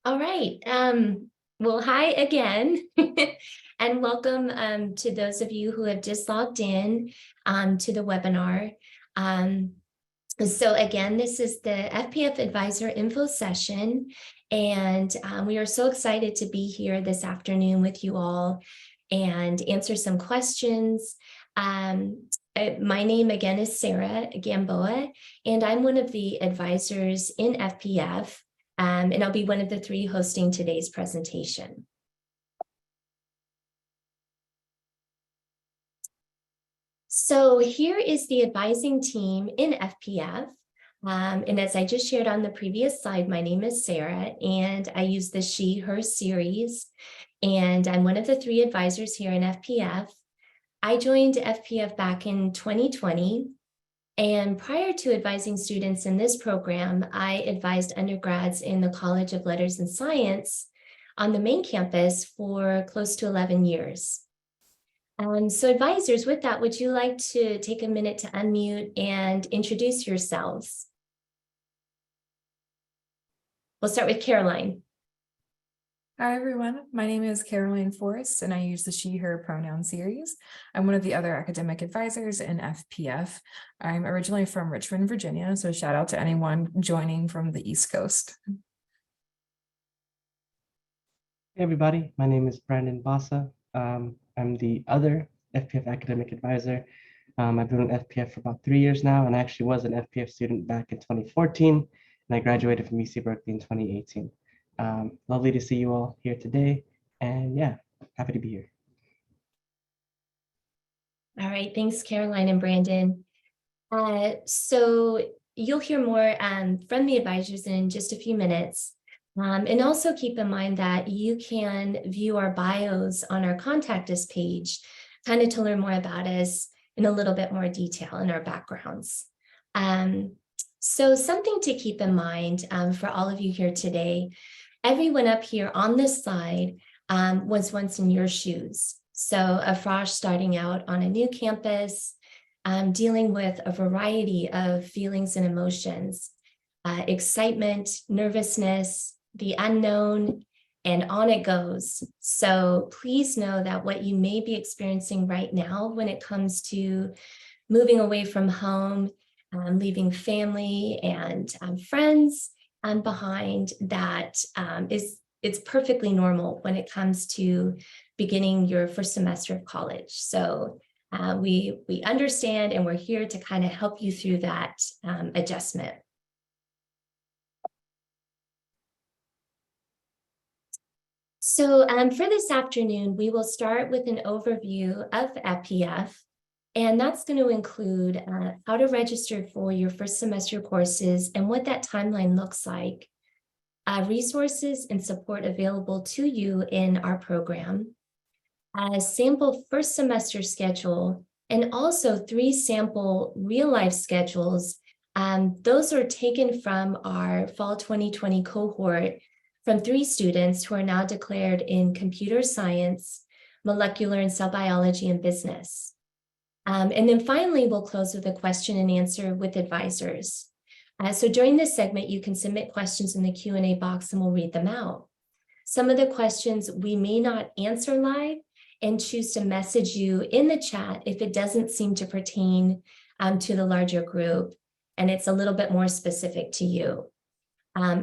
All right. Well, hi again, and welcome to those of you who have just logged in to the webinar. So again, this is the FPF Advisor Info Session, and we are so excited to be here this afternoon with you all and answer some questions. My name again is Sarah Gamboa, and I'm one of the advisors in FPF. And I'll be one of the three hosting today's presentation. So here is the advising team in FPF. And as I just shared on the previous slide, my name is Sarah, and I use the she, her series. And I'm one of the three advisors here in FPF. I joined FPF back in 2020. And prior to advising students in this program, I advised undergrads in the College of Letters and Science on the main campus for close to 11 years. So advisors, with that, would you like to take a minute to unmute and introduce yourselves? We'll start with Caroline. Hi, everyone. My name is Caroline Forrest, and I use the she, her pronoun series. I'm one of the other academic advisors in FPF. I'm originally from Richmond, Virginia, so shout out to anyone joining from the East Coast. Hey, everybody. My name is Brandon Bassa. I'm the other FPF academic advisor. I've been in FPF for about 3 years now, and I actually was an FPF student back in 2014, and I graduated from UC Berkeley in 2018. Lovely to see you all here today, and yeah, happy to be here. All right, thanks, Caroline and Brandon. So you'll hear more from the advisors in just a few minutes. And also keep in mind that you can view our bios on our Contact Us page, kind of to learn more about us in a little bit more detail in our backgrounds. So something to keep in mind for all of you here today, everyone up here on this slide was once in your shoes. So a frosh starting out on a new campus, dealing with a variety of feelings and emotions, excitement, nervousness, the unknown, and on it goes. So please know that what you may be experiencing right now when it comes to moving away from home, leaving family and friends behind, that it's perfectly normal when it comes to beginning your first semester of college. So we understand, and we're here to kind of help you through that adjustment. So for this afternoon, we will start with an overview of FPF, and that's going to include how to register for your first semester courses and what that timeline looks like, resources and support available to you in our program, a sample first semester schedule, and also 3 sample real-life schedules. Those are taken from our fall 2020 cohort from 3 students who are now declared in computer science, molecular and cell biology, and business. And then finally, we'll close with a question and answer with advisors. So during this segment, you can submit questions in the Q&A box and we'll read them out. Some of the questions we may not answer live and choose to message you in the chat if it doesn't seem to pertain to the larger group and it's a little bit more specific to you.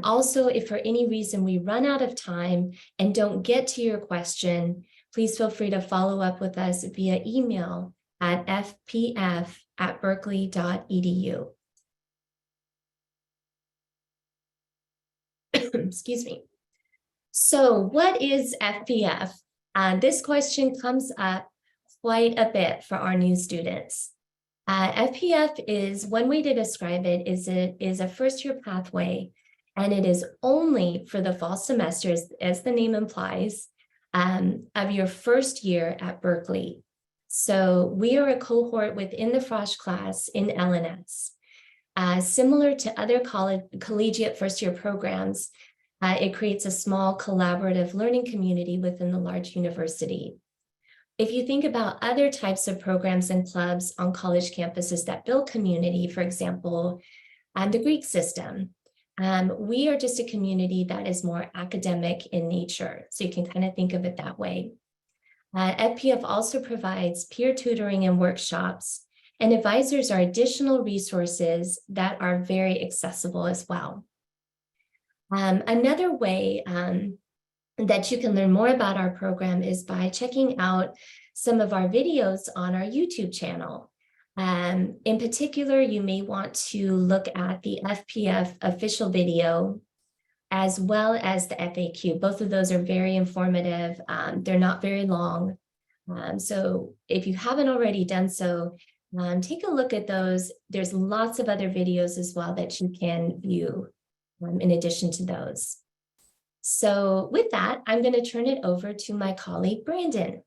Also, if for any reason we run out of time and don't get to your question, please feel free to follow up with us via email at fpf.berkeley.edu. Excuse me. So what is FPF? This question comes up quite a bit for our new students. FPF is, one way to describe it is a first-year pathway, and it is only for the fall semesters, as the name implies, of your first year at Berkeley. So we are a cohort within the frosh class in LNS. Similar to other collegiate first-year programs, it creates a small collaborative learning community within the large university. If you think about other types of programs and clubs on college campuses that build community, for example, the Greek system, We are just a community that is more academic in nature, so you can kind of think of it that way. FPF also provides peer tutoring and workshops, and advisors are additional resources that are very accessible as well. Another way that you can learn more about our program is by checking out some of our videos on our YouTube channel. In particular, you may want to look at the FPF official video as well as the FAQ. Both of those are very informative. They're not very long. So if you haven't already done so, take a look at those. There's lots of other videos as well that you can view in addition to those. So with that, I'm going to turn it over to my colleague, Brandon.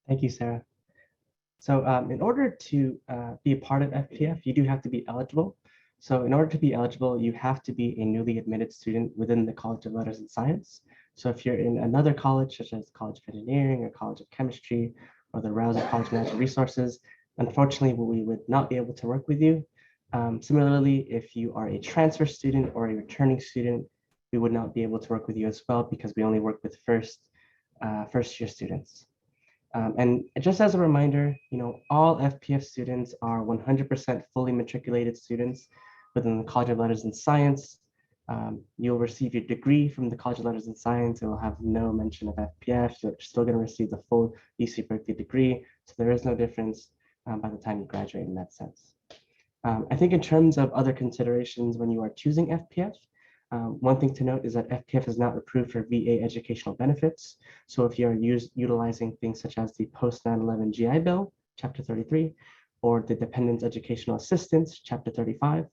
Thank you, Sarah. So in order to be a part of FPF, you do have to be eligible. So in order to be eligible, you have to be a newly admitted student within the College of Letters and Science. So if you're in another college, such as College of Engineering or College of Chemistry or the Rousey College of Natural Resources, unfortunately, we would not be able to work with you. Similarly, if you are a transfer student or a returning student, we would not be able to work with you as well because we only work with first-year students. And just as a reminder, all FPF students are 100% fully matriculated students within the College of Letters and Science. You'll receive your degree from the College of Letters and Science. It will have no mention of FPF. You're still going to receive the full UC Berkeley degree. So there is no difference by the time you graduate in that sense. I think in terms of other considerations when you are choosing FPF, one thing to note is that FPF is not approved for VA educational benefits. So if you're utilizing things such as the post 9/11 GI Bill, Chapter 33, or the Dependents Educational Assistance, Chapter 35,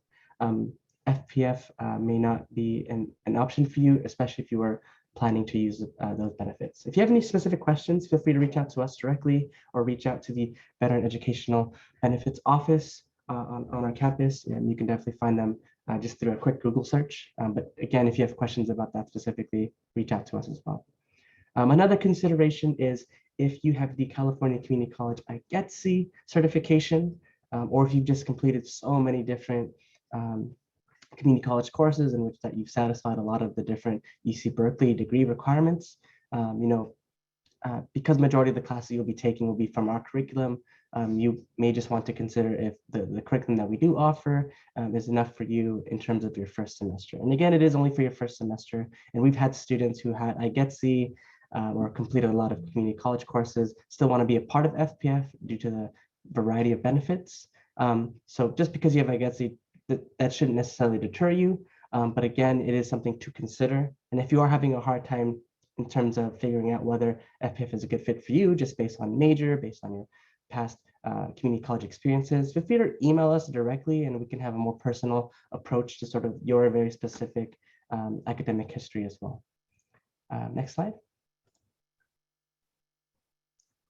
FPF may not be an option for you, especially if you are planning to use those benefits. If you have any specific questions, feel free to reach out to us directly or reach out to the Veteran Educational Benefits Office on our campus, and you can definitely find them just through a quick Google search. But again, if you have questions about that specifically, reach out to us as well. Another consideration is if you have the California Community College IGETC certification, or if you've just completed so many different community college courses in which that you've satisfied a lot of the different UC Berkeley degree requirements, because majority of the classes you'll be taking will be from our curriculum, you may just want to consider if the curriculum that we do offer is enough for you in terms of your first semester. And again, it is only for your first semester. And we've had students who had IGETC or completed a lot of community college courses, still want to be a part of FPF due to the variety of benefits. So just because you have IGETC, that shouldn't necessarily deter you. But again, it is something to consider. And if you are having a hard time in terms of figuring out whether FPF is a good fit for you, just based on major, based on your past community college experiences, feel free to email us directly and we can have a more personal approach to sort of your very specific academic history as well. Next slide.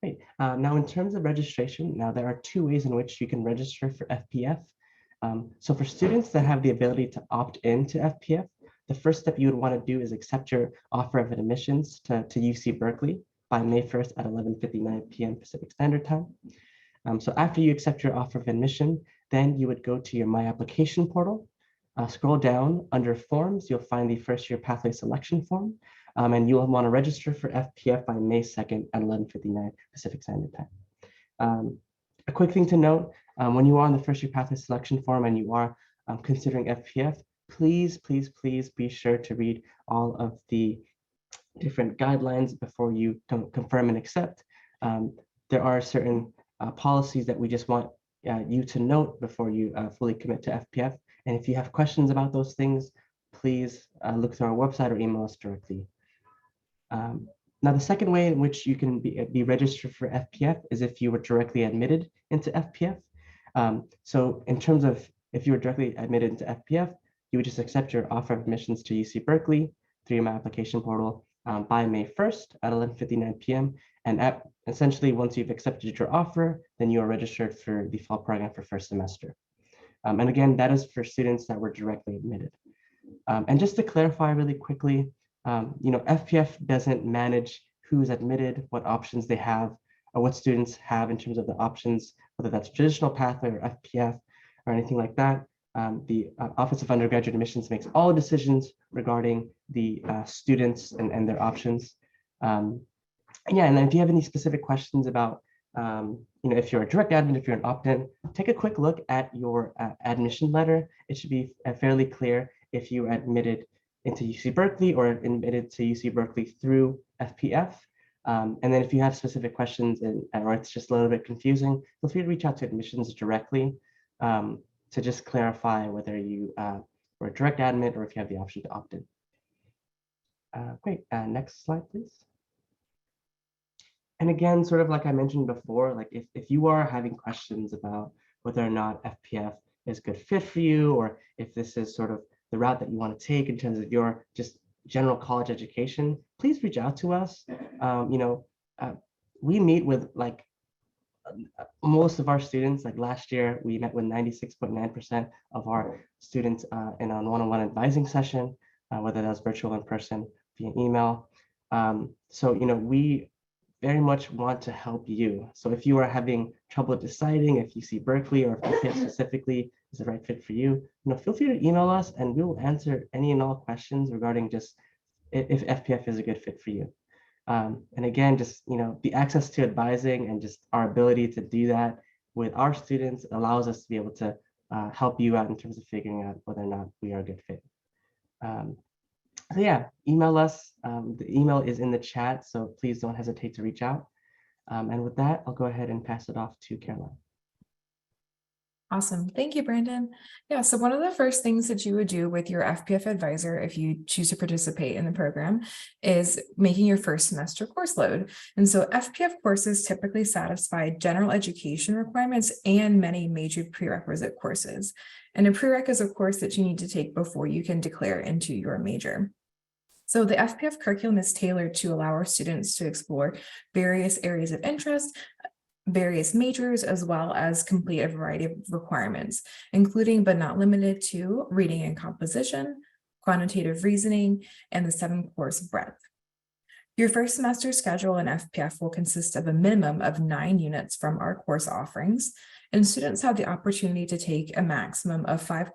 Great. Now, in terms of registration, now there are two ways in which you can register for FPF. So for students that have the ability to opt in to FPF, the first step you would want to do is accept your offer of admissions to UC Berkeley by May 1st at 11:59 p.m. Pacific Standard Time. So after you accept your offer of admission, then you would go to your My Application portal, scroll down under Forms, you'll find the first year pathway selection form, and you'll want to register for FPF by May 2nd at 11:59 Pacific Standard Time. A quick thing to note, when you are on the first year pathway selection form and you are considering FPF, please be sure to read all of the different guidelines before you confirm and accept. There are certain policies that we just want you to note before you fully commit to FPF. And if you have questions about those things, please look through our website or email us directly. Now, the second way in which you can be registered for FPF is if you were directly admitted into FPF. So in terms of if you were directly admitted into FPF, you would just accept your offer of admissions to UC Berkeley through your My Application portal by May 1st at 11:59 p.m. And essentially, once you've accepted your offer, then you are registered for the fall program for first semester. And again, that is for students that were directly admitted. And just to clarify really quickly, FPF doesn't manage who's admitted, what options they have, or what students have in terms of the options, whether that's traditional pathway or FPF or anything like that. The Office of Undergraduate Admissions makes all decisions regarding the students and their options. And yeah, and then if you have any specific questions about, if you're a direct admit, if you're an opt-in, take a quick look at your admission letter. It should be fairly clear if you are admitted into UC Berkeley or admitted to UC Berkeley through FPF. And then if you have specific questions or it's just a little bit confusing, feel free to reach out to admissions directly to just clarify whether you were a direct admit or if you have the option to opt in. Great, next slide, please. And again, sort of like I mentioned before, like if you are having questions about whether or not FPF is a good fit for you, or if this is sort of the route that you want to take in terms of your just general college education, please reach out to us. We meet with like most of our students. Like last year, we met with 96.9% of our students in a one-on-one advising session, whether that was virtual, in person, via email. So we very much want to help you. So if you are having trouble deciding if UC Berkeley or if FPF specifically is the right fit for you, feel free to email us and we will answer any and all questions regarding just if FPF is a good fit for you. And again, just the access to advising and just our ability to do that with our students allows us to be able to help you out in terms of figuring out whether or not we are a good fit. So yeah, email us. The email is in the chat, so please don't hesitate to reach out. And with that, I'll go ahead and pass it off to Caroline. Awesome. Thank you, Brandon. Yeah, so one of the first things that you would do with your FPF advisor, if you choose to participate in the program, is making your first semester course load. And so FPF courses typically satisfy general education requirements and many major prerequisite courses. And a prereq is a course that you need to take before you can declare into your major. So the FPF curriculum is tailored to allow our students to explore various areas of interest, various majors, as well as complete a variety of requirements, including but not limited to reading and composition, quantitative reasoning, and the 7-course breadth. Your first semester schedule in FPF will consist of a minimum of 9 units from our course offerings, and students have the opportunity to take a maximum of 5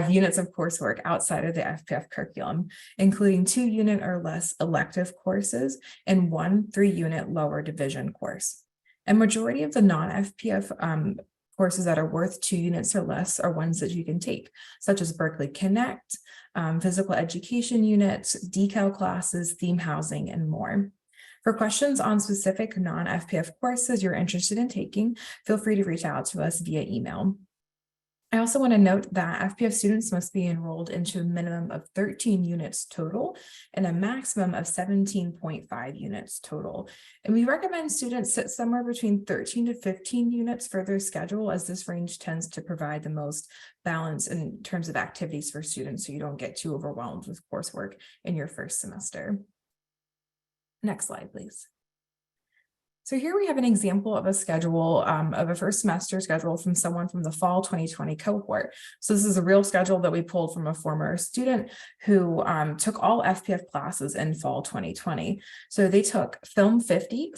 units of coursework outside of the FPF curriculum, including 2-unit or less elective courses and 1 3-unit lower division course. A majority of the non-FPF courses that are worth 2 units or less are ones that you can take, such as Berkeley Connect, physical education units, decal classes, theme housing, and more. For questions on specific non-FPF courses you're interested in taking, feel free to reach out to us via email. I also want to note that FPF students must be enrolled into a minimum of 13 units total and a maximum of 17.5 units total. And we recommend students sit somewhere between 13 to 15 units for their schedule, as this range tends to provide the most balance in terms of activities for students, so you don't get too overwhelmed with coursework in your first semester. Next slide, please. So here we have an example of a schedule of a first semester schedule from someone from the fall 2020 cohort. So this is a real schedule that we pulled from a former student who took all FPF classes in fall 2020. So they took Film 50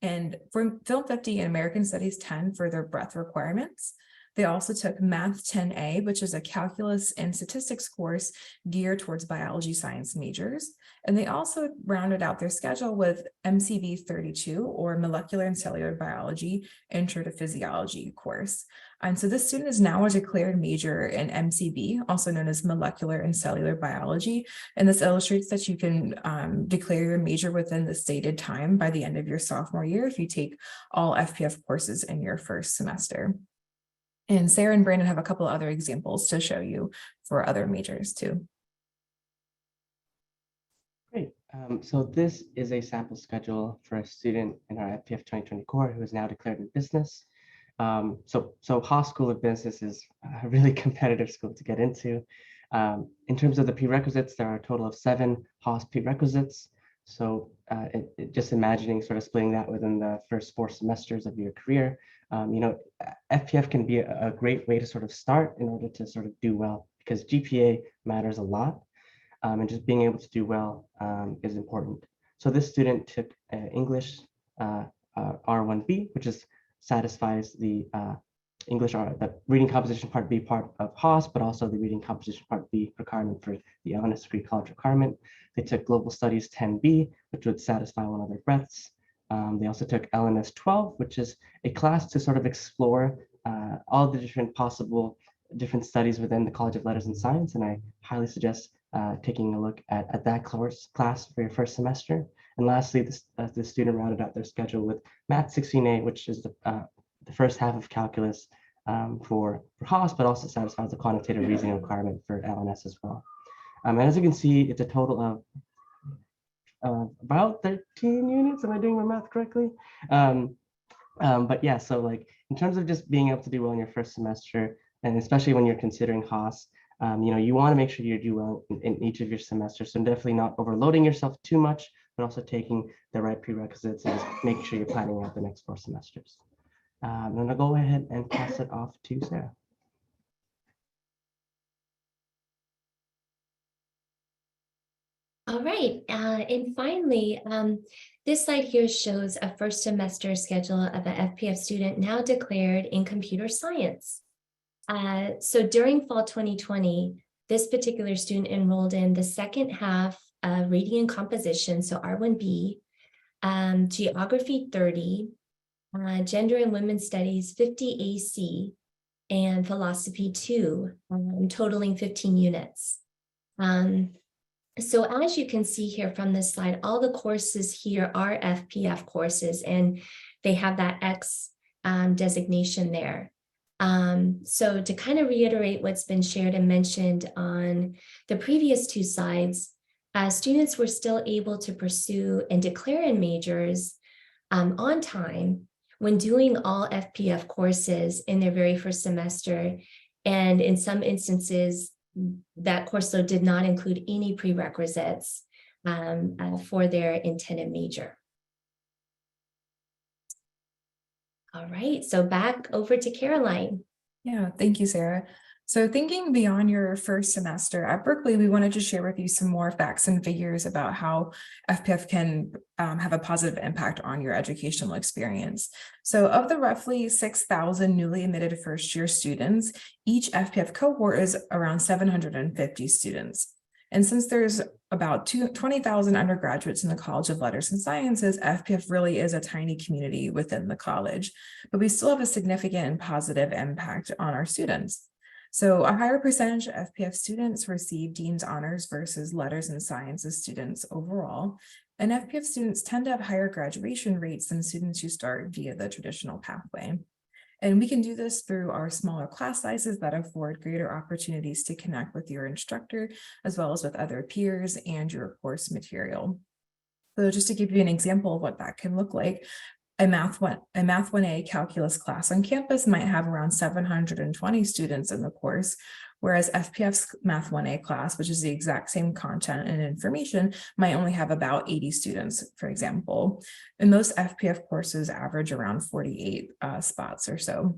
and Film 50 and American Studies 10 for their breadth requirements. They also took Math 10A, which is a calculus and statistics course geared towards biology science majors. And they also rounded out their schedule with MCB 32, or Molecular and Cellular Biology Intro to Physiology course. And so this student is now a declared major in MCB, also known as Molecular and Cellular Biology. And this illustrates that you can declare your major within the stated time by the end of your sophomore year if you take all FPF courses in your first semester. And Sarah and Brandon have a couple of other examples to show you for other majors too. Great. So this is a sample schedule for a student in our FPF 2020 core who is now declared in business. So Haas School of Business is a really competitive school to get into. In terms of the prerequisites, there are a total of 7 Haas prerequisites. So just imagining sort of splitting that within the first 4 semesters of your career, FPF can be a great way to sort of start in order to sort of do well, because GPA matters a lot, and just being able to do well is important. So this student took English R1B, which satisfies the English or the reading composition part B part of HOS, but also the reading composition part B requirement for the LNS degree college requirement. They took Global Studies 10B, which would satisfy one of their breadths. They also took LNS 12, which is a class to sort of explore all the different possible different studies within the College of Letters and Science, and I highly suggest taking a look at that class for your first semester. And lastly, the student rounded out their schedule with Math 16A, which is the first half of calculus for HOS, but also satisfies the quantitative reasoning requirement for LNS as well. And as you can see, it's a total of about 13 units. Am I doing my math correctly? But yeah, so like in terms of just being able to do well in your first semester, and especially when you're considering HOS, you want to make sure you do well in each of your semesters. So definitely not overloading yourself too much, but also taking the right prerequisites and just making sure you're planning out the next 4 semesters. And I'll go ahead and pass it off to Sarah. All right, and finally, this slide here shows a first semester schedule of an FPF student now declared in computer science. So during fall 2020, this particular student enrolled in the second half of reading and composition, so R1B, geography 30, gender and women's studies 50 AC, and philosophy 2, totaling 15 units. So as you can see here from this slide, all the courses here are FPF courses, and they have that X designation there. So to kind of reiterate what's been shared and mentioned on the previous 2 slides, students were still able to pursue and declare in majors on time when doing all FPF courses in their very first semester. And in some instances, that course load did not include any prerequisites for their intended major. All right, so back over to Caroline. Yeah, thank you, Sarah. So thinking beyond your first semester at Berkeley, we wanted to share with you some more facts and figures about how FPF can have a positive impact on your educational experience. So of the roughly 6,000 newly admitted first-year students, each FPF cohort is around 750 students. And since there's about 20,000 undergraduates in the College of Letters and Sciences, FPF really is a tiny community within the college, but we still have a significant and positive impact on our students. So a higher percentage of FPF students receive Dean's Honors versus Letters and Sciences students overall. And FPF students tend to have higher graduation rates than students who start via the traditional pathway. And we can do this through our smaller class sizes that afford greater opportunities to connect with your instructor, as well as with other peers and your course material. So just to give you an example of what that can look like, a Math 1A calculus class on campus might have around 720 students in the course, whereas FPF's Math 1A class, which is the exact same content and information, might only have about 80 students, for example. And most FPF courses average around 48 spots or so.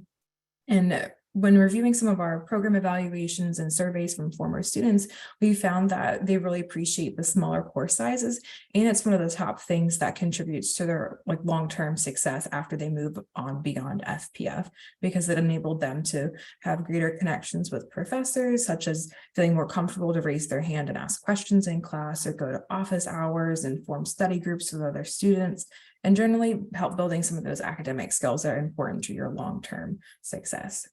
And when reviewing some of our program evaluations and surveys from former students, we found that they really appreciate the smaller course sizes, and it's one of the top things that contributes to their long-term success after they move on beyond FPF, because it enabled them to have greater connections with professors, such as feeling more comfortable to raise their hand and ask questions in class, or go to office hours and form study groups with other students, and generally help building some of those academic skills that are important to your long-term success.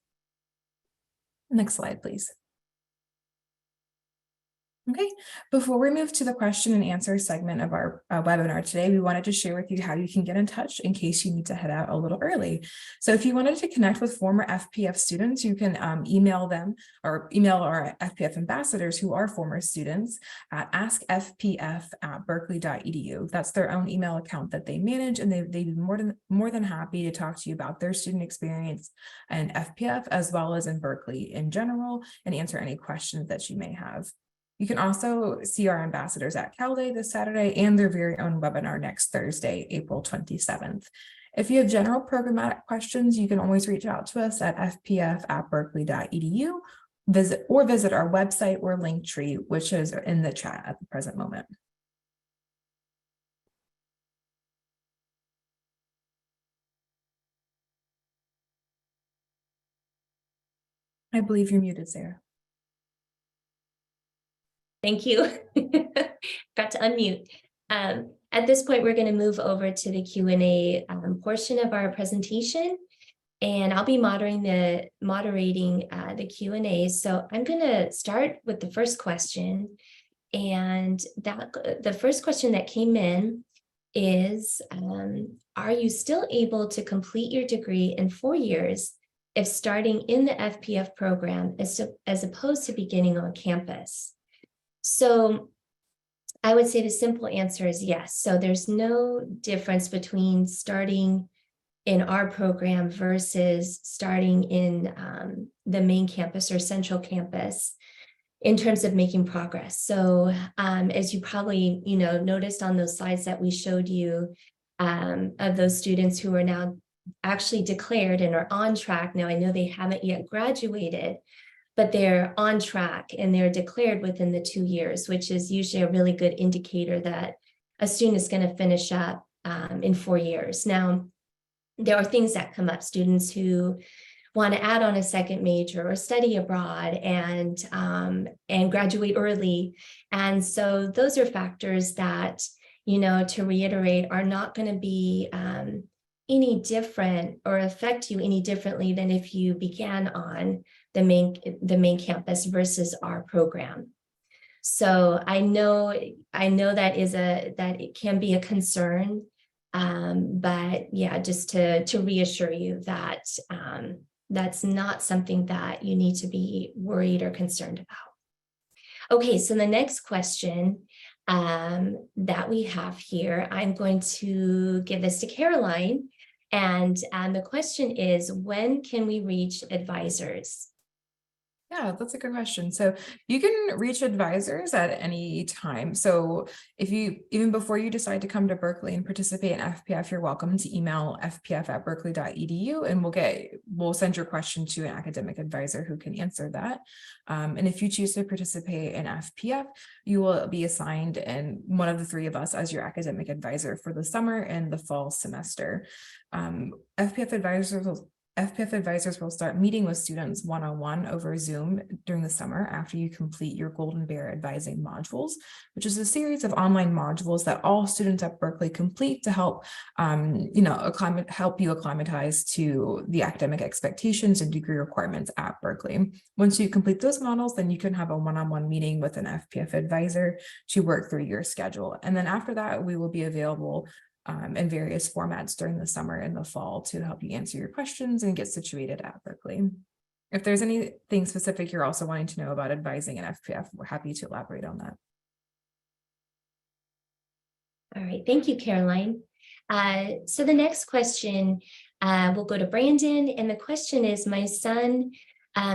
Next slide, please. Okay, before we move to the question and answer segment of our webinar today, we wanted to share with you how you can get in touch in case you need to head out a little early. So if you wanted to connect with former FPF students, you can email them or email our FPF ambassadors who are former students at askfpf.berkeley.edu. That's their own email account that they manage, and they'd be more than happy to talk to you about their student experience in FPF as well as in Berkeley in general, and answer any questions that you may have. You can also see our ambassadors at Cal Day this Saturday and their very own webinar next Thursday, April 27th. If you have general programmatic questions, you can always reach out to us at fpf.berkeley.edu, visit our website or Linktree, which is in the chat at the present moment. I believe you're muted, Sarah. Thank you. Got to unmute. At this point, we're going to move over to the Q&A portion of our presentation, and I'll be moderating the Q&A. So I'm going to start with the first question, and the first question that came in is, are you still able to complete your degree in 4 years if starting in the FPF program as opposed to beginning on campus? So I would say the simple answer is yes. So there's no difference between starting in our program versus starting in the main campus or central campus in terms of making progress. So as you probably noticed on those slides that we showed you of those students who are now actually declared and are on track. Now I know they haven't yet graduated, but they're on track and they're declared within the 2 years, which is usually a really good indicator that a student is going to finish up in 4 years. Now, there are things that come up, students who want to add on a second major or study abroad and graduate early. And so those are factors that, to reiterate, are not going to be any different or affect you any differently than if you began on the main campus versus our program. So I know that it can be a concern, but yeah, just to reassure you that that's not something that you need to be worried or concerned about. Okay, so the next question that we have here, I'm going to give this to Caroline. And the question is, when can we reach advisors? Yeah, that's a good question. So you can reach advisors at any time. So even before you decide to come to Berkeley and participate in FPF, you're welcome to email fpf.berkeley.edu and we'll send your question to an academic advisor who can answer that. And if you choose to participate in FPF, you will be assigned in one of the 3 of us as your academic advisor for the summer and the fall semester. FPF advisors will start meeting with students one-on-one over Zoom during the summer after you complete your Golden Bear Advising modules, which is a series of online modules that all students at Berkeley complete to help, help you acclimatize to the academic expectations and degree requirements at Berkeley. Once you complete those modules, then you can have a one-on-one meeting with an FPF advisor to work through your schedule. And then after that, we will be available in various formats during the summer and the fall to help you answer your questions and get situated at Berkeley. If there's anything specific you're also wanting to know about advising in FPF, we're happy to elaborate on that. All right, thank you, Caroline. So the next question will go to Brandon, and the question is, my son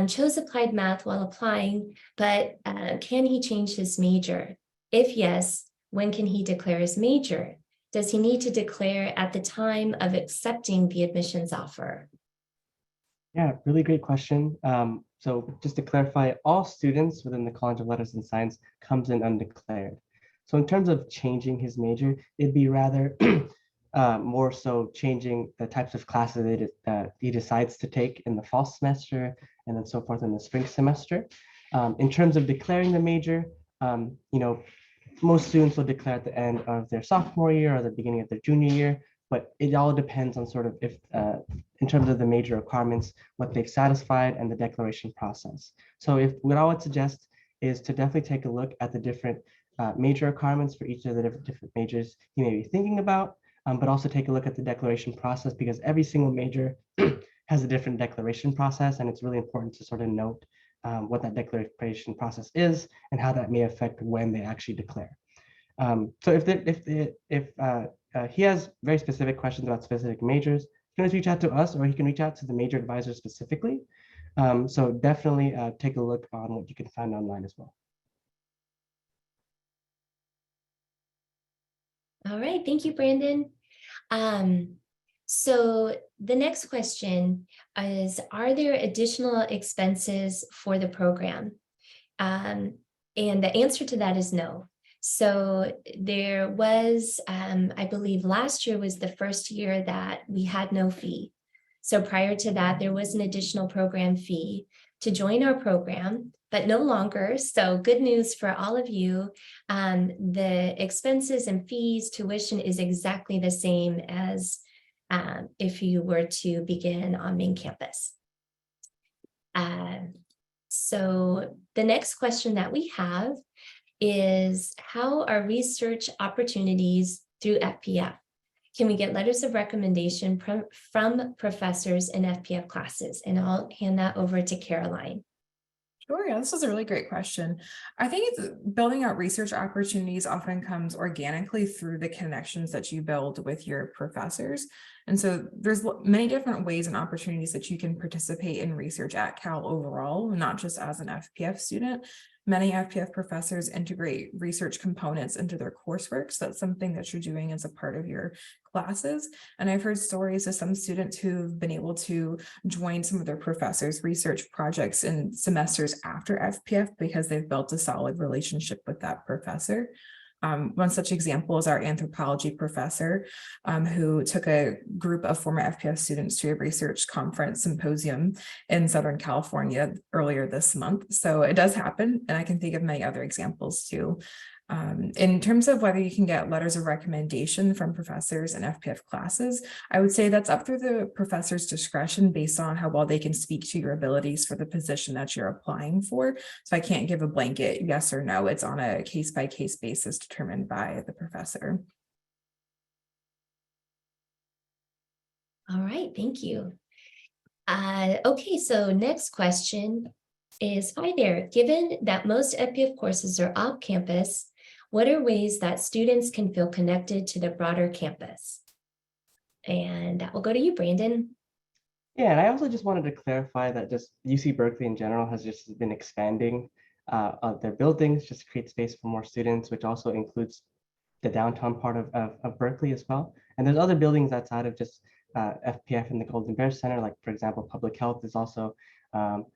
chose applied math while applying, but can he change his major? If yes, when can he declare his major? Does he need to declare at the time of accepting the admissions offer? Yeah, really great question. So just to clarify, all students within the College of Letters and Science comes in undeclared. So in terms of changing his major, it'd be rather more so changing the types of classes that he decides to take in the fall semester and then so forth in the spring semester. In terms of declaring the major, most students will declare at the end of their sophomore year or the beginning of their junior year, but it all depends on sort of if, in terms of the major requirements, what they've satisfied and the declaration process. So what I would suggest is to definitely take a look at the different major requirements for each of the different majors you may be thinking about, but also take a look at the declaration process, because every single major has a different declaration process, and it's really important to sort of note what that declaration process is and how that may affect when they actually declare. So if he has very specific questions about specific majors, he can always reach out to us, or he can reach out to the major advisor specifically. So definitely take a look on what you can find online as well. All right, thank you, Brandon. So the next question is, are there additional expenses for the program? And the answer to that is no. So there was, I believe last year was the first year that we had no fee. So prior to that, there was an additional program fee to join our program, but no longer. So good news for all of you. The expenses and fees, tuition is exactly the same as if you were to begin on main campus. So the next question that we have is, how are research opportunities through FPF? Can we get letters of recommendation from professors in FPF classes? And I'll hand that over to Caroline. Sure, yeah, this is a really great question. I think it's building out research opportunities often comes organically through the connections that you build with your professors. And so there's many different ways and opportunities that you can participate in research at Cal overall, not just as an FPF student. Many FPF professors integrate research components into their coursework. So that's something that you're doing as a part of your classes. And I've heard stories of some students who've been able to join some of their professors' research projects in semesters after FPF because they've built a solid relationship with that professor. One such example is our anthropology professor, who took a group of former FPF students to a research conference symposium in Southern California earlier this month. So it does happen, and I can think of many other examples too. In terms of whether you can get letters of recommendation from professors in FPF classes, I would say that's up to the professor's discretion based on how well they can speak to your abilities for the position that you're applying for. So I can't give a blanket yes or no. It's on a case-by-case basis determined by the professor. All right, thank you. Okay, so next question is, hi there. Given that most FPF courses are off campus, what are ways that students can feel connected to the broader campus? And that will go to you, Brandon. Yeah, and I also just wanted to clarify that just UC Berkeley in general has just been expanding their buildings just to create space for more students, which also includes the downtown part of Berkeley as well. And there's other buildings outside of just FPF in the Golden Bear Center, like for example, public health is also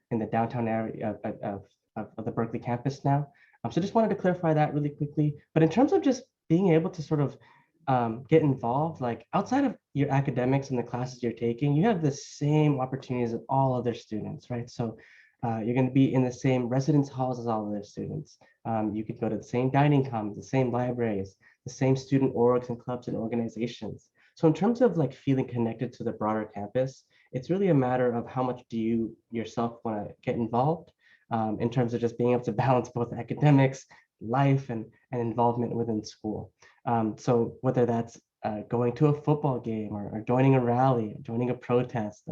in the downtown area of the Berkeley campus now. So just wanted to clarify that really quickly. But in terms of just being able to sort of get involved, like outside of your academics and the classes you're taking, you have the same opportunities as all other students, right? So you're going to be in the same residence halls as all other students. You could go to the same dining commons, the same libraries, the same student orgs and clubs and organizations. So in terms of like feeling connected to the broader campus, it's really a matter of how much do you yourself want to get involved in terms of just being able to balance both academics, life, and involvement within school. So whether that's going to a football game or joining a rally, joining a protest,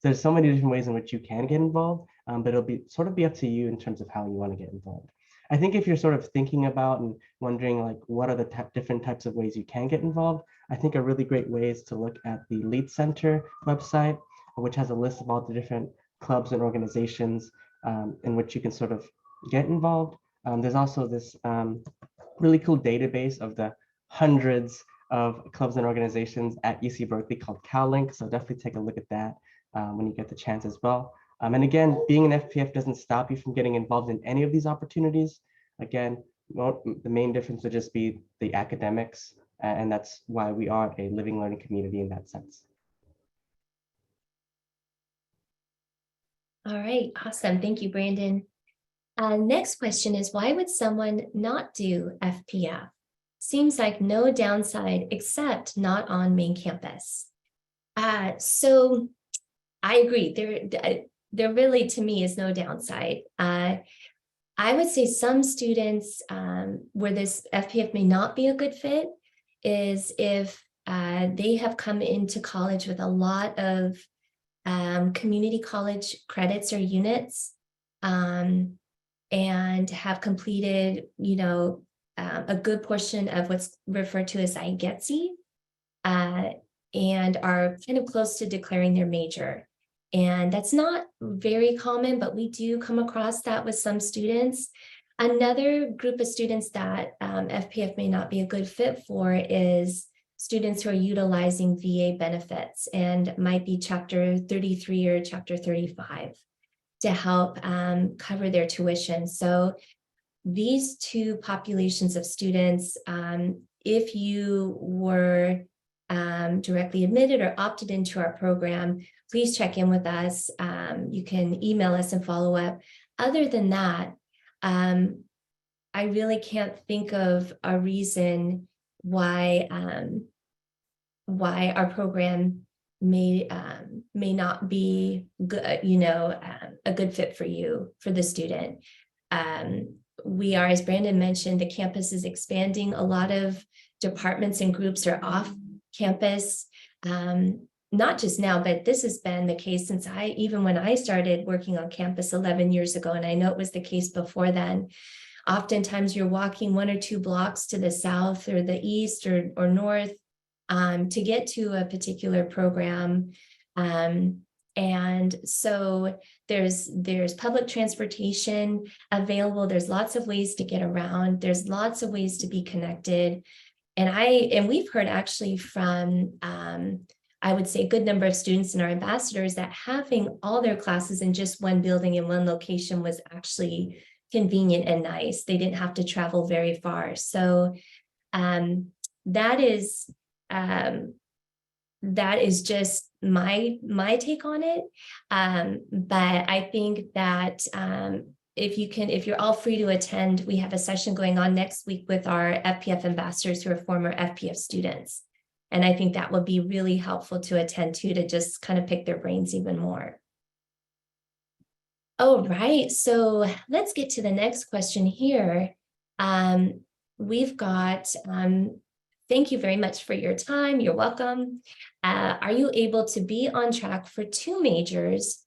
there's so many different ways in which you can get involved, but it'll be sort of be up to you in terms of how you want to get involved. I think if you're sort of thinking about and wondering like what are the different types of ways you can get involved, I think a really great way is to look at the Lead Center website, which has a list of all the different clubs and organizations in which you can sort of get involved. There's also this really cool database of the hundreds of clubs and organizations at UC Berkeley called CalLink. So definitely take a look at that when you get the chance as well. And again, being an FPF doesn't stop you from getting involved in any of these opportunities. Again, the main difference would just be the academics, and that's why we are a living learning community in that sense. All right, awesome. Thank you, Brandon. Next question is, why would someone not do FPF? Seems like no downside except not on main campus. So I agree. There really, to me, is no downside. I would say some students where this FPF may not be a good fit is if they have come into college with a lot of community college credits or units and have completed, a good portion of what's referred to as IGETC and are kind of close to declaring their major. And that's not very common, but we do come across that with some students. Another group of students that FPF may not be a good fit for is students who are utilizing VA benefits and might be Chapter 33 or Chapter 35 to help cover their tuition. So these two populations of students, if you were directly admitted or opted into our program, please check in with us. You can email us and follow up. Other than that, I really can't think of a reason why our program may not be good, a good fit for you, for the student. We are, as Brandon mentioned, the campus is expanding. A lot of departments and groups are off campus. Not just now, but this has been the case since even when I started working on campus 11 years ago, and I know it was the case before then. Oftentimes you're walking 1 or 2 blocks to the south or the east or north to get to a particular program. And so there's public transportation available. There's lots of ways to get around. There's lots of ways to be connected. And we've heard actually from, I would say, a good number of students and our ambassadors that having all their classes in just one building in one location was actually convenient and nice. They didn't have to travel very far. So that is just my take on it. But I think that if you're all free to attend, we have a session going on next week with our FPF ambassadors who are former FPF students. And I think that would be really helpful to attend to just kind of pick their brains even more. Oh, right. So let's get to the next question here. We've got, thank you very much for your time. You're welcome. Are you able to be on track for 2 majors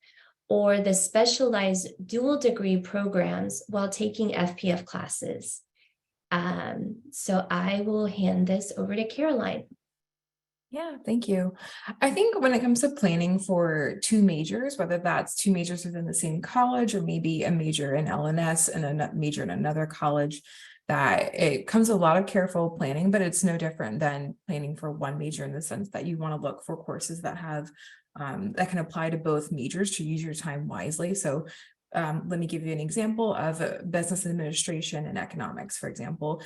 or the specialized dual degree programs while taking FPF classes? So I will hand this over to Caroline. Yeah, thank you. I think when it comes to planning for 2 majors, whether that's 2 majors within the same college or maybe a major in LNS and a major in another college, that it comes a lot of careful planning, but it's no different than planning for 1 major in the sense that you want to look for courses that have that can apply to both majors to use your time wisely. So let me give you an example of business administration and economics, for example.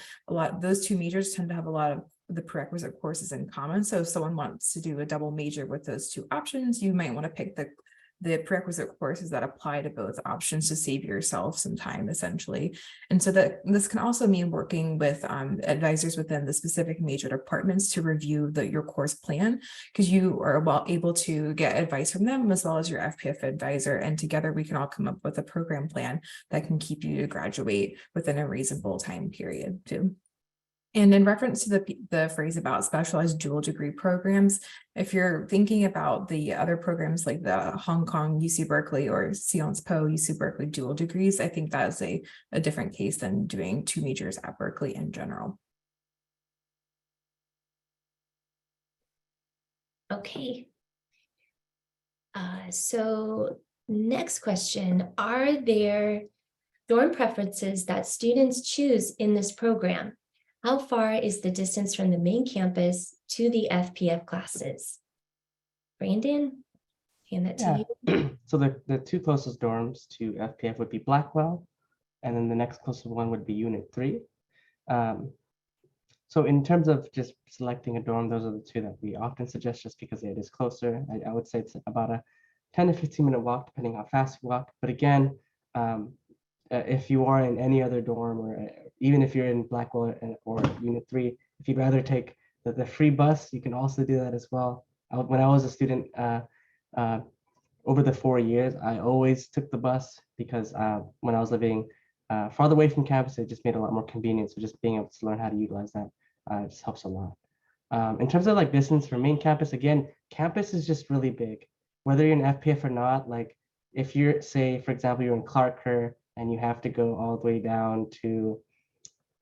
Those 2 majors tend to have a lot of the prerequisite courses in common. So if someone wants to do a double major with those 2 options, you might want to pick the prerequisite courses that apply to both options to save yourself some time, essentially. And so that this can also mean working with advisors within the specific major departments to review your course plan, because you are able to get advice from them as well as your FPF advisor. And together we can all come up with a program plan that can keep you to graduate within a reasonable time period too. And in reference to the phrase about specialized dual degree programs, if you're thinking about the other programs like the Hong Kong UC Berkeley or Sciences Po UC Berkeley dual degrees, I think that is a different case than doing 2 majors at Berkeley in general. Okay. So next question, are there dorm preferences that students choose in this program? How far is the distance from the main campus to the FPF classes? Brandon, hand that to you. So the 2 closest dorms to FPF would be Blackwell, and then the next closest one would be Unit 3. So in terms of just selecting a dorm, those are the 2 that we often suggest just because it is closer. I would say it's about a 10 to 15-minute walk, depending how fast you walk. But again, if you are in any other dorm, or even if you're in Blackwell or Unit 3, if you'd rather take the free bus, you can also do that as well. When I was a student, over the 4 years, I always took the bus because when I was living farther away from campus, it just made a lot more convenient. So just being able to learn how to utilize that just helps a lot. In terms of like distance from main campus, again, campus is just really big. Whether you're in FPF or not, like if you're, say, for example, you're in Clark Kerr and you have to go all the way down to,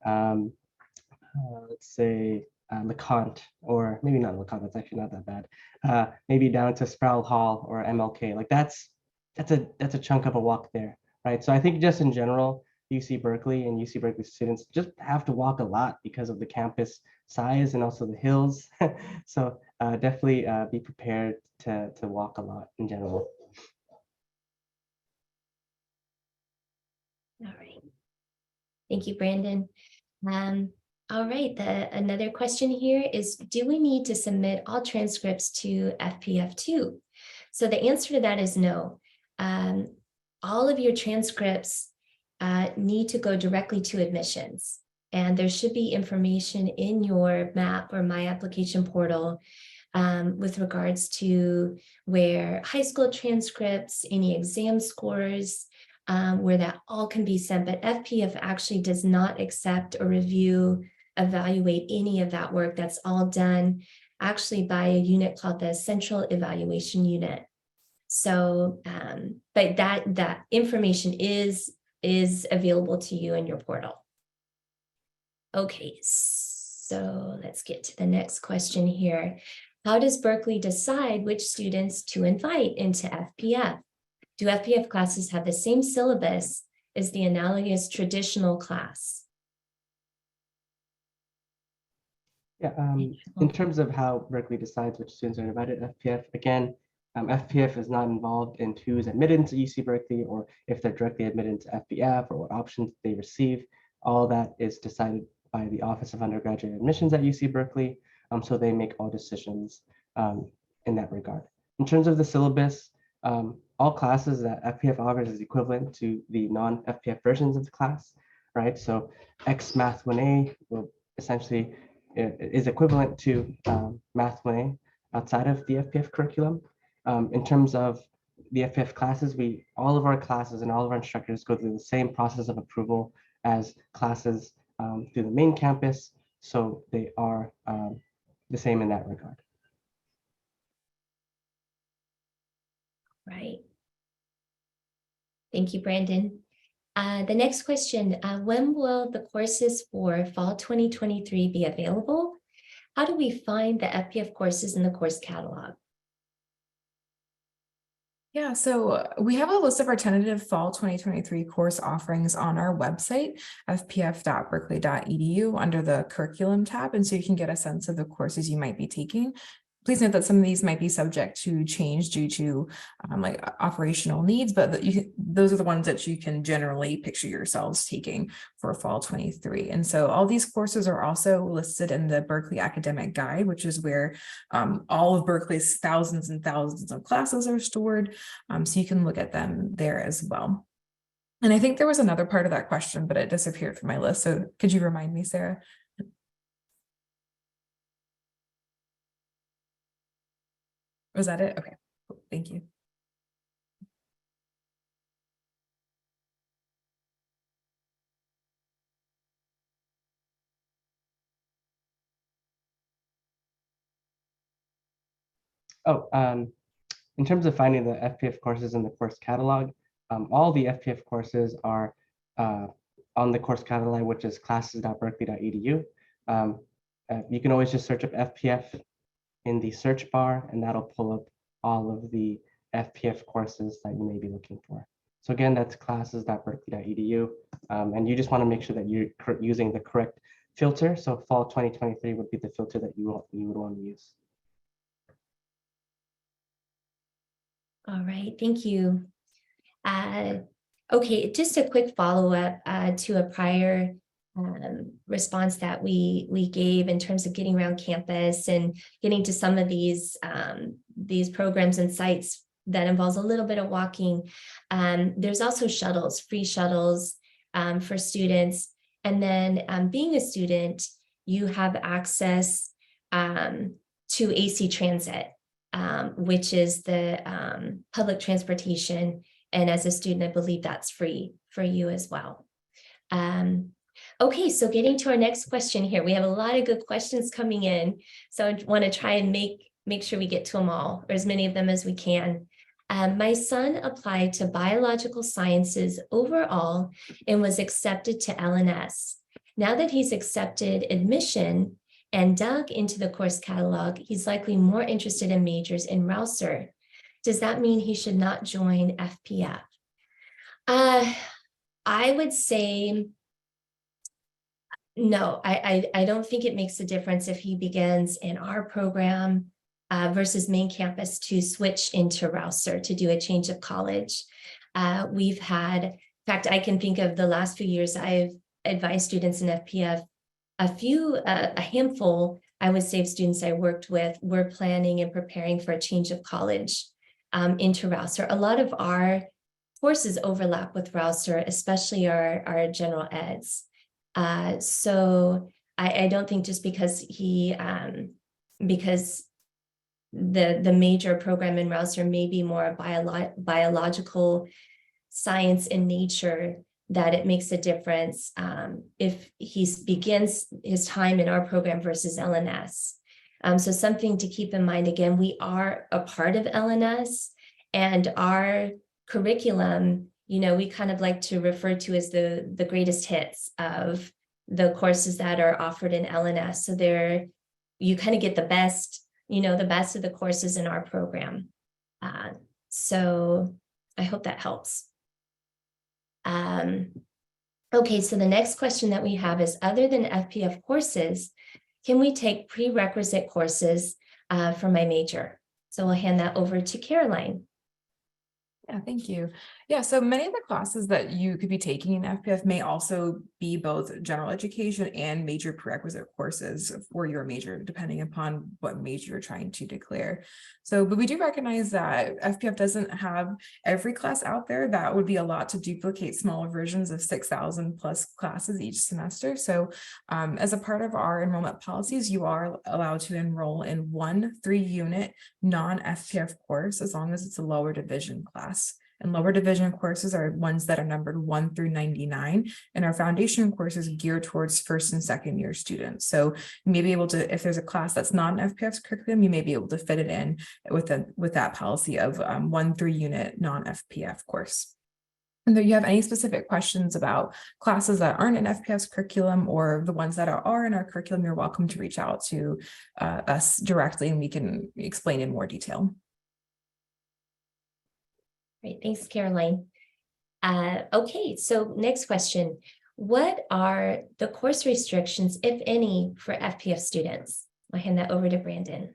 let's say, LeConte, or maybe not LeConte, that's actually not that bad. Maybe down to Sproul Hall or MLK, like that's a chunk of a walk there, right? So I think just in general, UC Berkeley and UC Berkeley students just have to walk a lot because of the campus size and also the hills. So definitely be prepared to walk a lot in general. All right. Thank you, Brandon. All right, another question here is, do we need to submit all transcripts to FPF2? So the answer to that is no. All of your transcripts need to go directly to admissions. And there should be information in your MAP or My Application portal with regards to where high school transcripts, any exam scores, where that all can be sent. But FPF actually does not accept or review, evaluate any of that work. That's all done actually by a unit called the Central Evaluation Unit. So, but that information is available to you in your portal. Okay, so let's get to the next question here. How does Berkeley decide which students to invite into FPF? Do FPF classes have the same syllabus as the analogous traditional class? Yeah, in terms of how Berkeley decides which students are invited to FPF, again, FPF is not involved in who's admitted to UC Berkeley or if they're directly admitted to FPF or what options they receive. All that is decided by the Office of Undergraduate Admissions at UC Berkeley. So they make all decisions in that regard. In terms of the syllabus, all classes that FPF offers is equivalent to the non-FPF versions of the class, right? So X Math 1A will essentially is equivalent to Math 1A outside of the FPF curriculum. In terms of the FPF classes, all of our classes and all of our instructors go through the same process of approval as classes through the main campus. So they are the same in that regard. Right. Thank you, Brandon. The next question, when will the courses for fall 2023 be available? How do we find the FPF courses in the course catalog? Yeah, so we have a list of our tentative fall 2023 course offerings on our website, fpf.berkeley.edu, under the curriculum tab. And so you can get a sense of the courses you might be taking. Please note that some of these might be subject to change due to like operational needs, but those are the ones that you can generally picture yourselves taking for fall 23. And so all these courses are also listed in the Berkeley Academic Guide, which is where all of Berkeley's thousands and thousands of classes are stored. So you can look at them there as well. And I think there was another part of that question, but it disappeared from my list. So could you remind me, Sarah? Was that it? Okay, cool. Thank you. Oh, in terms of finding the FPF courses in the course catalog, all the FPF courses are on the course catalog, which is classes.berkeley.edu. You can always just search up FPF in the search bar, and that'll pull up all of the FPF courses that you may be looking for. So again, that's classes.berkeley.edu, and you just want to make sure that you're using the correct filter. So fall 2023 would be the filter that you would want to use. All right, thank you. Okay, just a quick follow-up to a prior response that we gave in terms of getting around campus and getting to some of these programs and sites that involves a little bit of walking. There's also shuttles, free shuttles for students. And then being a student, you have access to AC Transit, which is the public transportation. And as a student, I believe that's free for you as well. Okay, so getting to our next question here, we have a lot of good questions coming in. So I want to try and make sure we get to them all, or as many of them as we can. My son applied to biological sciences overall and was accepted to LNS. Now that he's accepted admission and dug into the course catalog, he's likely more interested in majors in Rouser. Does that mean he should not join FPF? I would say no, I don't think it makes a difference if he begins in our program versus main campus to switch into Rouser to do a change of college. We've had, in fact, I can think of the last few years I've advised students in FPF a handful, I would say, of students I worked with were planning and preparing for a change of college into Rouser. A lot of our courses overlap with Rouser, especially our general eds. So I don't think just because because the major program in Rouser may be more biological science in nature, that it makes a difference if he begins his time in our program versus LNS. So something to keep in mind, again, we are a part of LNS, and our curriculum, we kind of like to refer to as the greatest hits of the courses that are offered in LNS. So you kind of get the best, the best of the courses in our program. So I hope that helps. Okay, so the next question that we have is, other than FPF courses, can we take prerequisite courses for my major? So we'll hand that over to Caroline. Yeah, thank you. Yeah, so many of the classes that you could be taking in FPF may also be both general education and major prerequisite courses for your major, depending upon what major you're trying to declare. So, but we do recognize that FPF doesn't have every class out there. That would be a lot to duplicate smaller versions of 6,000 plus classes each semester. So as a part of our enrollment policies, you are allowed to enroll in one 3-unit non-FPF course as long as it's a lower division class. And lower division courses are ones that are numbered 1 through 99, and our foundation courses geared towards first and second year students. So you may be able to, if there's a class that's not an FPF's curriculum, you may be able to fit it in with that policy of 1 3-unit non-FPF course. And if you have any specific questions about classes that aren't in FPF's curriculum or the ones that are in our curriculum, you're welcome to reach out to us directly, and we can explain in more detail. Great, thanks, Caroline. Okay, so next question. What are the course restrictions, if any, for FPF students? I'll hand that over to Brandon.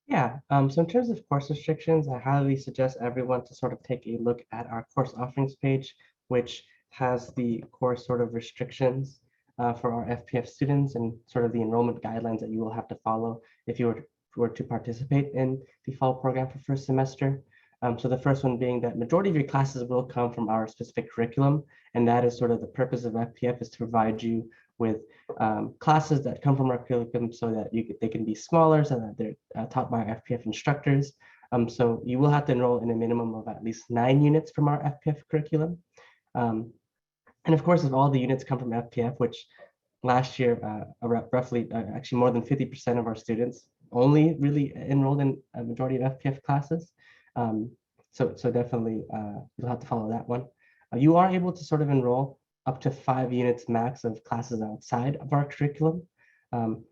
Yeah, so in terms of course restrictions, I highly suggest everyone to sort of take a look at our course offerings page, which has the course sort of restrictions for our FPF students and sort of the enrollment guidelines that you will have to follow if you were to participate in the fall program for first semester. So the first one being that majority of your classes will come from our specific curriculum, and that is sort of the purpose of FPF, is to provide you with classes that come from our curriculum so that they can be smaller, so that they're taught by FPF instructors. So you will have to enroll in a minimum of at least 9 units from our FPF curriculum. And of course, if all the units come from FPF, which last year, roughly actually more than 50% of our students only really enrolled in a majority of FPF classes. So definitely you'll have to follow that one. You are able to sort of enroll up to 5 units max of classes outside of our curriculum. You'll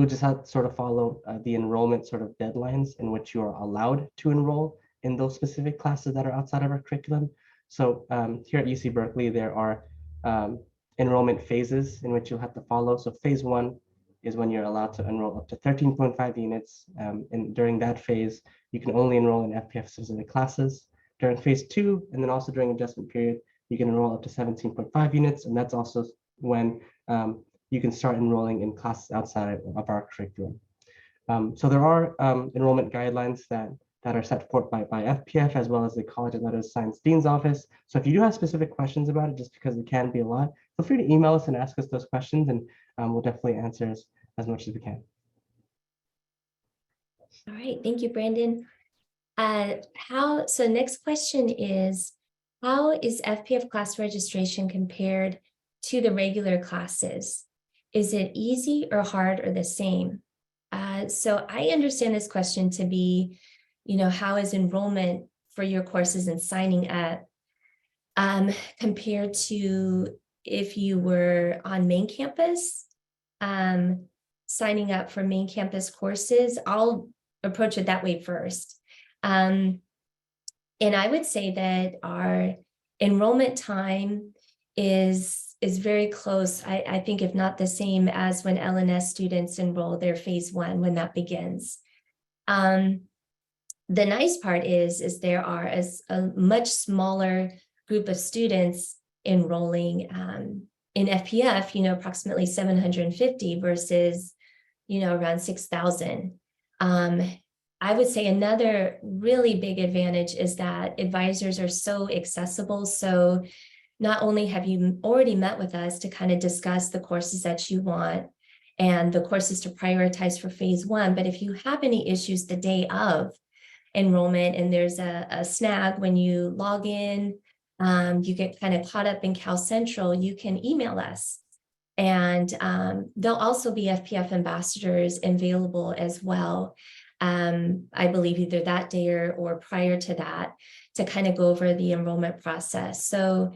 just have to sort of follow the enrollment sort of deadlines in which you are allowed to enroll in those specific classes that are outside of our curriculum. So here at UC Berkeley, there are enrollment phases in which you'll have to follow. So phase 1 is when you're allowed to enroll up to 13.5 units. And during that phase, you can only enroll in FPF specific classes. During phase 2, and then also during adjustment period, you can enroll up to 17.5 units. And that's also when you can start enrolling in classes outside of our curriculum. So there are enrollment guidelines that are set forth by FPF, as well as the College of Letters Science Dean's Office. So if you do have specific questions about it, just because it can be a lot, feel free to email us and ask us those questions, and we'll definitely answer as much as we can. All right, thank you, Brandon. So next question is, how is FPF class registration compared to the regular classes? Is it easy or hard or the same? So I understand this question to be, how is enrollment for your courses and signing up compared to if you were on main campus, signing up for main campus courses? I'll approach it that way first. And I would say that our enrollment time is very close, I think, if not the same as when LNS students enroll their phase 1, when that begins. The nice part is there are a much smaller group of students enrolling in FPF, you know, approximately 750 versus, you know, around 6,000. I would say another really big advantage is that advisors are so accessible. So not only have you already met with us to kind of discuss the courses that you want and the courses to prioritize for phase one, but if you have any issues the day of enrollment and there's a snag when you log in, you get kind of caught up in Cal Central, you can email us. And there'll also be FPF ambassadors available as well. I believe either that day or prior to that to kind of go over the enrollment process. So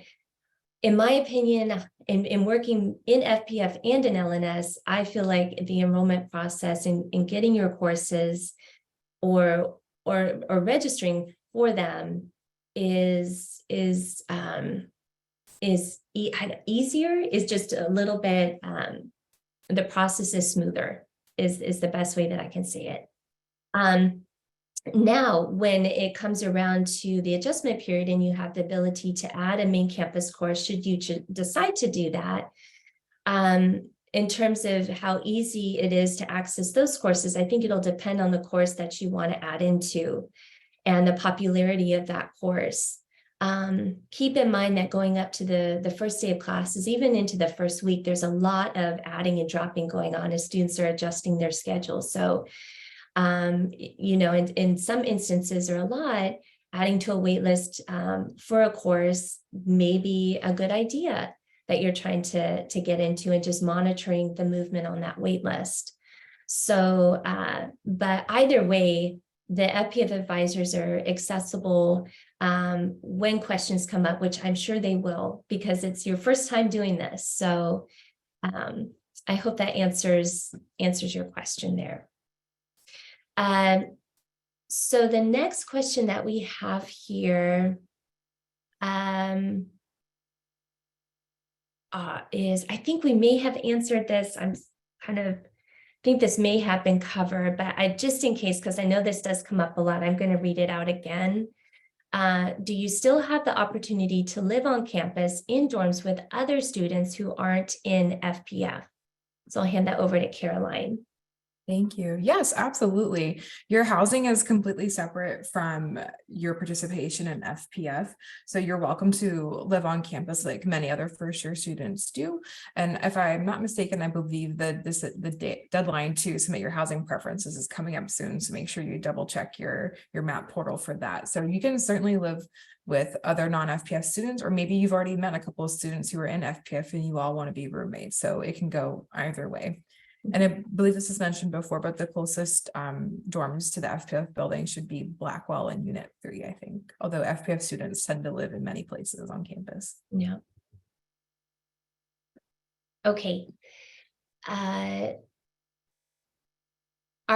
in my opinion, in working in FPF and in LNS, I feel like the enrollment process in getting your courses or registering for them is easier, is just a little bit, the process is smoother, is the best way that I can say it. Now, when it comes around to the adjustment period and you have the ability to add a main campus course, should you decide to do that, in terms of how easy it is to access those courses, I think it'll depend on the course that you want to add into and the popularity of that course. Keep in mind that going up to the first day of classes, even into the first week, there's a lot of adding and dropping going on as students are adjusting their schedules. So, you know, in some instances or a lot, adding to a wait list for a course may be a good idea that you're trying to get into, and just monitoring the movement on that wait list. So, but either way, the FPF advisors are accessible when questions come up, which I'm sure they will, because it's your first time doing this. So I hope that answers your question there. So the next question that we have here is, I think we may have answered this. I'm kind of think this may have been covered, but just in case, because I know this does come up a lot, I'm going to read it out again. Do you still have the opportunity to live on campus in dorms with other students who aren't in FPF? So I'll hand that over to Caroline. Thank you. Yes, absolutely. Your housing is completely separate from your participation in FPF. So you're welcome to live on campus like many other first-year students do. And if I'm not mistaken, I believe that the deadline to submit your housing preferences is coming up soon. So make sure you double check your map portal for that. So you can certainly live with other non-FPF students, or maybe you've already met a couple of students who are in FPF and you all want to be roommates. So it can go either way. And I believe this was mentioned before, but the closest dorms to the FPF building should be Blackwell and Unit 3, I think, although FPF students tend to live in many places on campus. Yeah. Okay. Are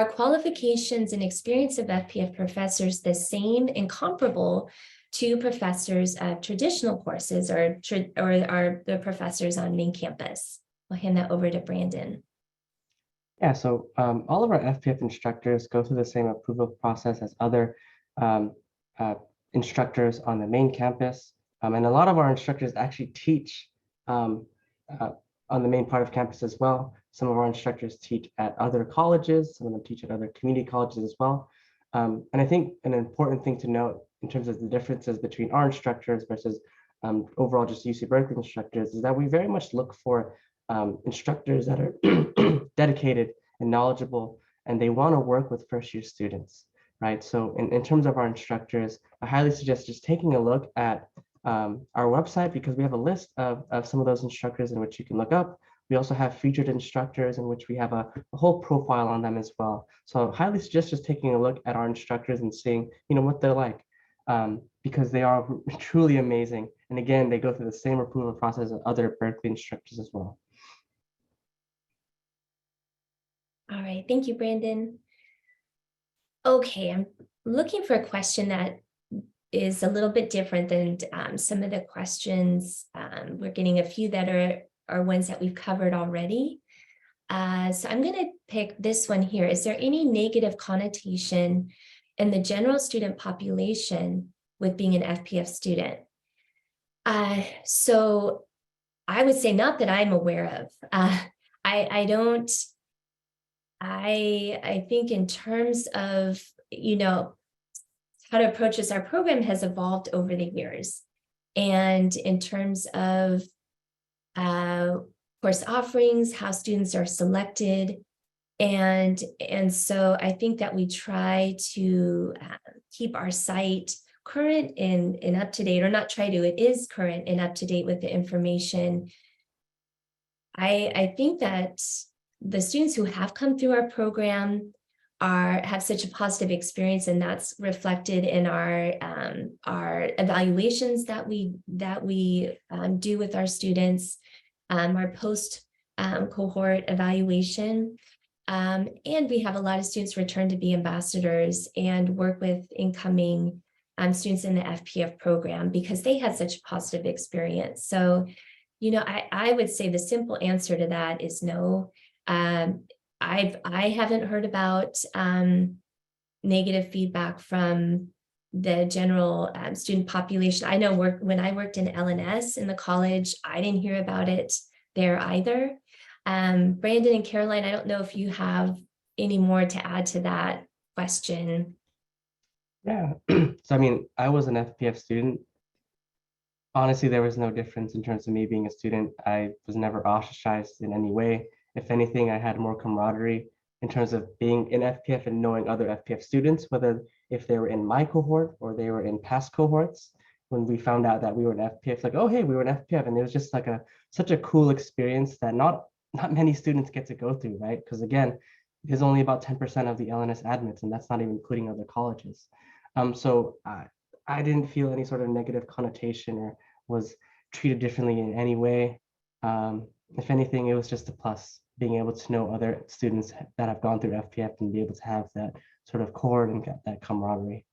qualifications and experience of FPF professors the same and comparable to professors of traditional courses, or are the professors on main campus? I'll hand that over to Brandon. Yeah, so all of our FPF instructors go through the same approval process as other instructors on the main campus. And a lot of our instructors actually teach on the main part of campus as well. Some of our instructors teach at other colleges, some of them teach at other community colleges as well. And I think an important thing to note in terms of the differences between our instructors versus overall just UC Berkeley instructors is that we very much look for instructors that are dedicated and knowledgeable, and they want to work with first-year students, right? So in terms of our instructors, I highly suggest just taking a look at our website, because we have a list of some of those instructors in which you can look up. We also have featured instructors in which we have a whole profile on them as well. So I highly suggest just taking a look at our instructors and seeing, you know, what they're like, because they are truly amazing. And again, they go through the same approval process as other Berkeley instructors as well. All right, thank you, Brandon. Okay, I'm looking for a question that is a little bit different than some of the questions. We're getting a few that are ones that we've covered already. So I'm going to pick this one here. Is there any negative connotation in the general student population with being an FPF student? So I would say not that I'm aware of. I don't. I think in terms of, how to approach this, our program has evolved over the years. And in terms of course offerings, how students are selected. And so I think that we try to keep our site current and up to date, or not try to, it is current and up to date with the information. I think that the students who have come through our program have such a positive experience, and that's reflected in our evaluations that we do with our students, our post cohort evaluation. And we have a lot of students return to be ambassadors and work with incoming students in the FPF program because they had such a positive experience. So, I would say the simple answer to that is no. I haven't heard about negative feedback from the general student population. I know when I worked in LNS in the college, I didn't hear about it there either. Brandon and Caroline, I don't know if you have any more to add to that question. Yeah, so I mean, I was an FPF student. Honestly, there was no difference in terms of me being a student. I was never ostracized in any way. If anything, I had more camaraderie in terms of being in FPF and knowing other FPF students, whether if they were in my cohort or they were in past cohorts. When we found out that we were in FPF, like, oh, hey, we were in FPF. And it was just like such a cool experience that not many students get to go through, right? Because again, there's only about 10% of the LNS admits, and that's not even including other colleges. So I didn't feel any sort of negative connotation or was treated differently in any way. If anything, it was just a plus, being able to know other students that have gone through FPF and be able to have that sort of core and get that camaraderie.